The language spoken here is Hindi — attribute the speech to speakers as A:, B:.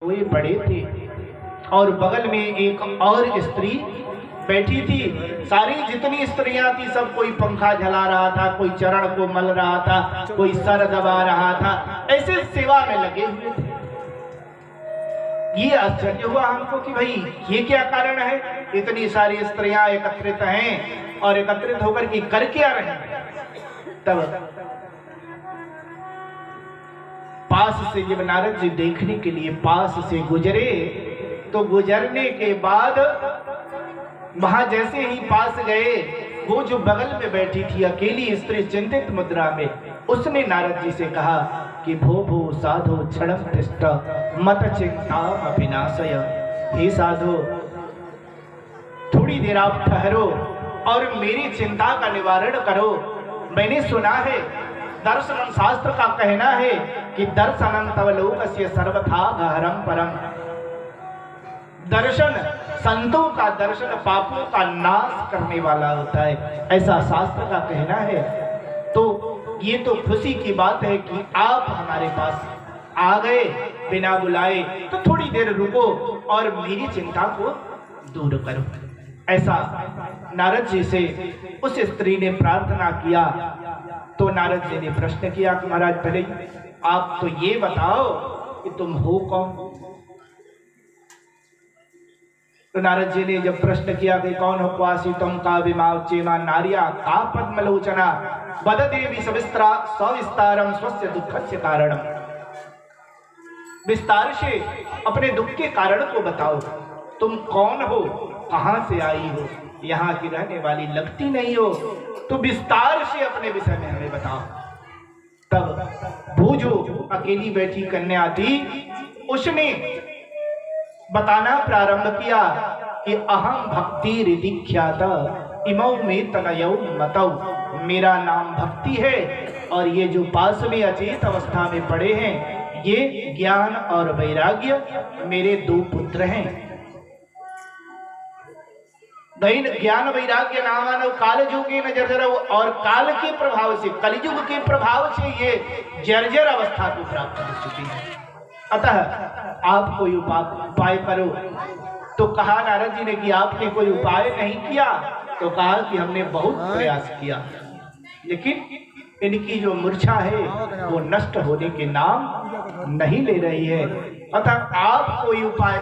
A: हुए पड़े थे और बगल में एक और स्त्री बैठी थी। सारी जितनी स्त्रियां थी सब कोई पंखा जला रहा था, कोई चरण को मल रहा था, कोई सर दबा रहा था, ऐसे सेवा में लगे हुए थे। ये आश्चर्य हुआ हमको कि भाई ये क्या कारण है, इतनी सारी स्त्रियां एकत्रित हैं और एकत्रित होकर के कर क्या रहे हैं। तब पास से जब नारद जी देखने के लिए पास से गुजरे तो गुजरने के बाद वहां जैसे ही पास गए, वो जो बगल में बैठी थी अकेली स्त्री चिंतित मुद्रा में, उसने नारद जी से कहा कि भो भो साधो क्षणम तिष्ठ मत चिंता अभिनाशय। हे साधो, थोड़ी देर आप ठहरो और मेरी चिंता का निवारण करो। मैंने सुना है, दर्शन शास्त्र का कहना है कि दर्शनम तव लोकस्य सर्वथा गहरम परम। दर्शन, संतों का दर्शन पापों का नाश करने वाला होता है, ऐसा शास्त्र का कहना है। तो ये तो खुशी की बात है कि आप हमारे पास आ गए बिना बुलाए, तो थोड़ी देर रुको और मेरी चिंता को दूर करो। ऐसा नारद जी से उस स्त्री ने प्रार्थना किया। तो नारद जी ने प्रश्न किया कि महाराज पहले आप तो ये बताओ कि तुम हो कौन। तो नारद जी ने जब प्रश्न किया कि कौन हो क्वासी तुम का विमाव चेमा नारिया का पद्मलोचना बद देवी सविस्त्रा सविस्तारम स्वस्य दुखस्य कारणम। विस्तार से अपने दुख के कारण को बताओ। तुम कौन हो, कहां से आई हो, यहाँ की रहने वाली लगती नहीं हो, तो विस्तार से अपने विषय में हमें बताओ। तब वो जो अकेली बैठी कन्या थी उसने बताना प्रारंभ किया कि अहम भक्ति रिधिख्यात इमौ में तनयौ मतौ। मेरा नाम भक्ति है और ये जो पास में अचेत अवस्था में पड़े हैं ये ज्ञान और वैराग्य मेरे दो पुत्र हैं। ज्ञान वैराग्य नामानव काल जोगे न जर्जरौ। और काल के प्रभाव से, कलियुग के प्रभाव से ये जर्जर अवस्था को प्राप्त हो चुकी है। अतः आप कोई उपाय करो। तो कहा नारद जी ने कि आपने कोई उपाय नहीं किया। तो कहा कि हमने बहुत प्रयास किया, लेकिन इनकी जो मूर्छा है वो नष्ट होने के नाम नहीं ले रही है। अतः आप कोई उपाय